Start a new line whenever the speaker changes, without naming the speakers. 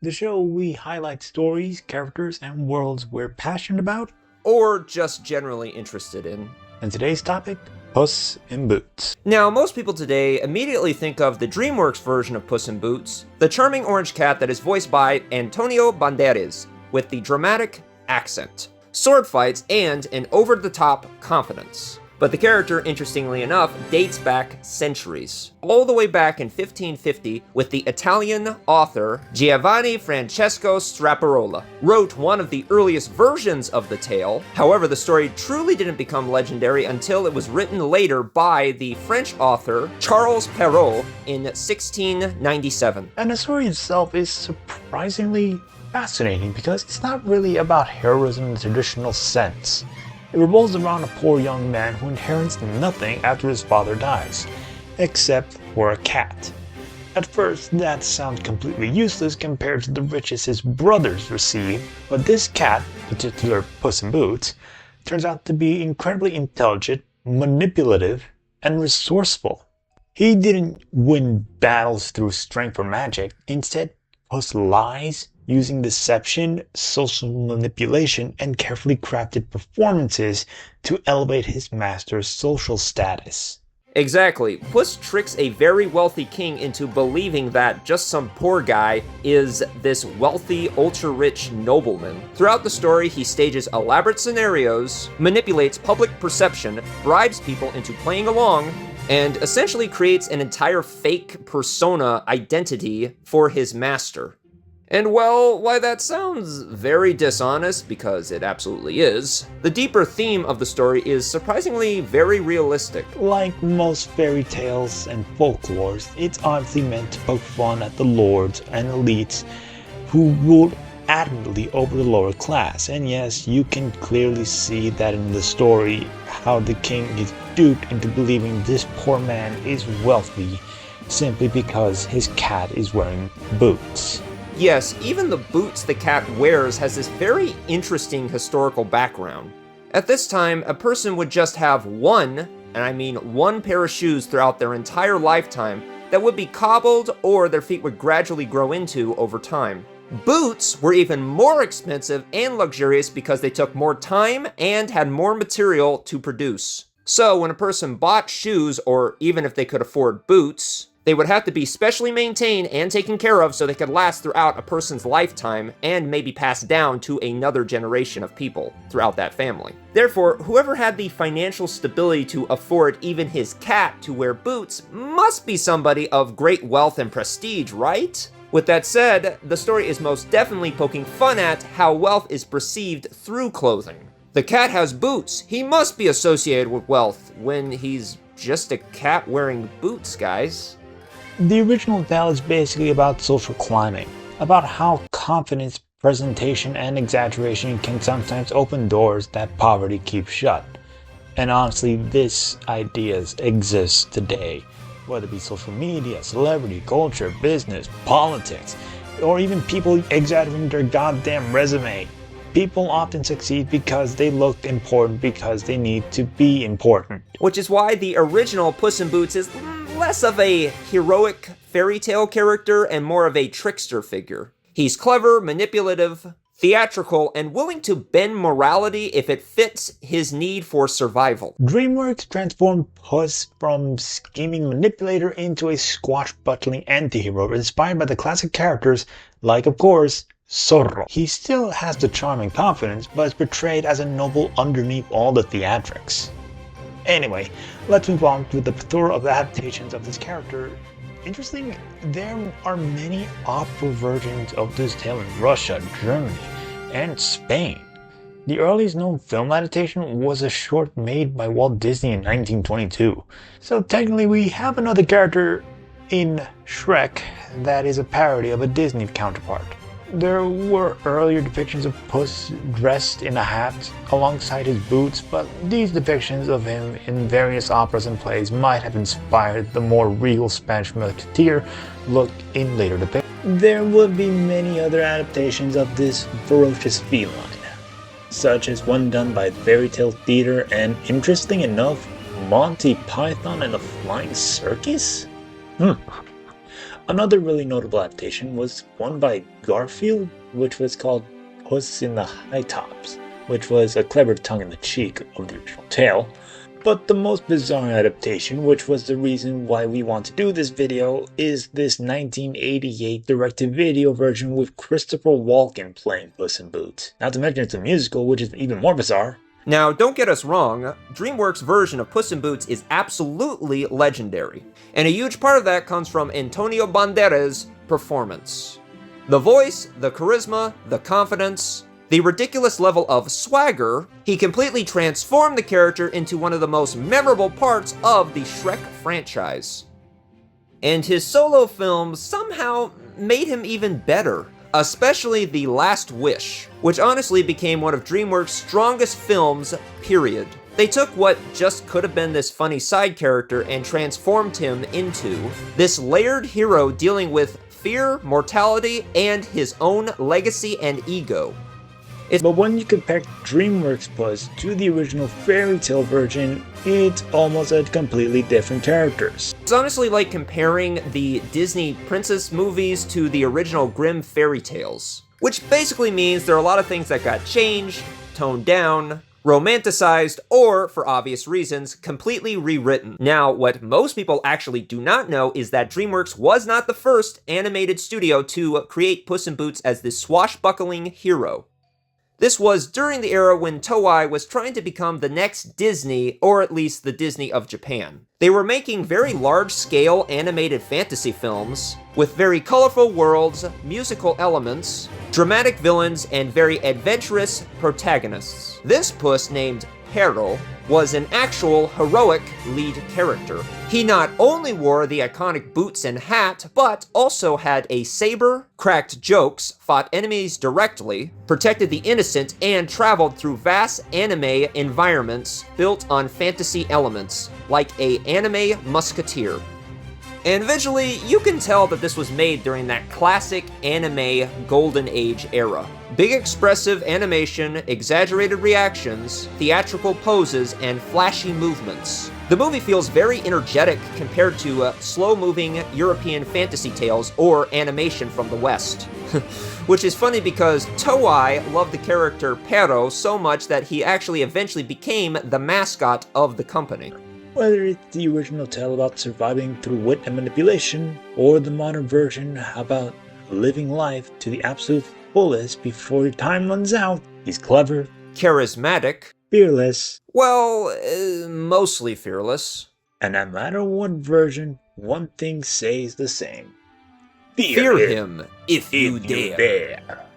the show we highlight stories, characters, and worlds we're passionate about,
or just generally interested in.
And today's topic, Puss in Boots.
Now, most people today immediately think of the DreamWorks version of Puss in Boots, the charming orange cat that is voiced by Antonio Banderas, with the dramatic accent, sword fights, and an over-the-top confidence. But the character, interestingly enough, dates back centuries, all the way back in 1550, with the Italian author Giovanni Francesco Straparola, wrote one of the earliest versions of the tale. However, the story truly didn't become legendary until it was written later by the French author Charles Perrault in 1697.
And the story itself is surprisingly fascinating because it's not really about heroism in the traditional sense. It revolves around a poor young man who inherits nothing after his father dies, except for a cat. At first, that sounds completely useless compared to the riches his brothers receive, but this cat, particular Puss in Boots, turns out to be incredibly intelligent, manipulative, and resourceful. He didn't win battles through strength or magic. Instead, Puss lies, using deception, social manipulation, and carefully crafted performances to elevate his master's social status.
Exactly. Puss tricks a very wealthy king into believing that just some poor guy is this wealthy, ultra-rich nobleman. Throughout the story, he stages elaborate scenarios, manipulates public perception, bribes people into playing along, and essentially creates an entire fake persona identity for his master. And well, why that sounds very dishonest, because it absolutely is, the deeper theme of the story is surprisingly very realistic.
Like most fairy tales and folklores, it's obviously meant to poke fun at the lords and elites who ruled adamantly over the lower class. And yes, you can clearly see that in the story, how the king is duped into believing this poor man is wealthy simply because his cat is wearing boots.
Yes, even the boots the cat wears has this very interesting historical background. At this time, a person would just have one, and I mean one pair of shoes throughout their entire lifetime that would be cobbled or their feet would gradually grow into over time. Boots were even more expensive and luxurious because they took more time and had more material to produce. So when a person bought shoes, or even if they could afford boots, they would have to be specially maintained and taken care of so they could last throughout a person's lifetime and maybe passed down to another generation of people throughout that family. Therefore, whoever had the financial stability to afford even his cat to wear boots must be somebody of great wealth and prestige, right? With that said, the story is most definitely poking fun at how wealth is perceived through clothing. The cat has boots. He must be associated with wealth when he's just a cat wearing boots, guys.
The original tale is basically about social climbing, about how confidence, presentation, and exaggeration can sometimes open doors that poverty keeps shut. And honestly, this ideas exist today, whether it be social media, celebrity, culture, business, politics, or even people exaggerating their goddamn resume. People often succeed because they look important because they need to be important.
Which is why the original Puss in Boots is less of a heroic fairy tale character and more of a trickster figure. He's clever, manipulative, theatrical, and willing to bend morality if it fits his need for survival.
DreamWorks transformed Puss from scheming manipulator into a swashbuckling anti-hero inspired by the classic characters like, of course, Zorro. He still has the charm and confidence, but is portrayed as a noble underneath all the theatrics. Anyway, let's move on to the plethora of adaptations of this character. Interesting, there are many opera versions of this tale in Russia, Germany, and Spain. The earliest known film adaptation was a short made by Walt Disney in 1922. So technically we have another character in Shrek that is a parody of a Disney counterpart. There were earlier depictions of Puss dressed in a hat alongside his boots, but these depictions of him in various operas and plays might have inspired the more regal Spanish musketeer look in later depictions. There would be many other adaptations of this ferocious feline, such as one done by Fairy Tale Theater and, interesting enough, Monty Python and the Flying Circus? Another really notable adaptation was one by Garfield, which was called Puss in the High Tops, which was a clever tongue-in-the-cheek of the original tale. But the most bizarre adaptation, which was the reason why we want to do this video, is this 1988 direct-to-video version with Christopher Walken playing Puss in Boots. Not to mention it's a musical, which is even more bizarre.
Now, don't get us wrong, DreamWorks' version of Puss in Boots is absolutely legendary, and a huge part of that comes from Antonio Banderas' performance. The voice, the charisma, the confidence, the ridiculous level of swagger, he completely transformed the character into one of the most memorable parts of the Shrek franchise. And his solo films somehow made him even better, especially The Last Wish, which honestly became one of DreamWorks' strongest films, period. They took what just could have been this funny side character and transformed him into this layered hero dealing with fear, mortality, and his own legacy and ego.
But when you compare DreamWorks Puss to the original fairy tale version, it's almost a completely different characters.
It's honestly like comparing the Disney princess movies to the original Grimm fairy tales, which basically means there are a lot of things that got changed, toned down, romanticized, or, for obvious reasons, completely rewritten. Now, what most people actually do not know is that DreamWorks was not the first animated studio to create Puss in Boots as the swashbuckling hero. This was during the era when Toei was trying to become the next Disney, or at least the Disney of Japan. They were making very large-scale animated fantasy films, with very colorful worlds, musical elements, dramatic villains, and very adventurous protagonists. This Puss, named Pero, was an actual heroic lead character. He not only wore the iconic boots and hat, but also had a saber, cracked jokes, fought enemies directly, protected the innocent, and traveled through vast anime environments built on fantasy elements, like an anime musketeer. And visually, you can tell that this was made during that classic anime golden age era. Big expressive animation, exaggerated reactions, theatrical poses, and flashy movements. The movie feels very energetic compared to slow-moving European fantasy tales or animation from the West. Which is funny because Toei loved the character Pero so much that he actually eventually became the mascot of the company.
Whether it's the original tale about surviving through wit and manipulation, or the modern version about living life to the absolute fullest before your time runs out, he's clever,
charismatic,
fearless,
well, mostly fearless.
And no matter what version, one thing stays the same.
Fear him if you dare.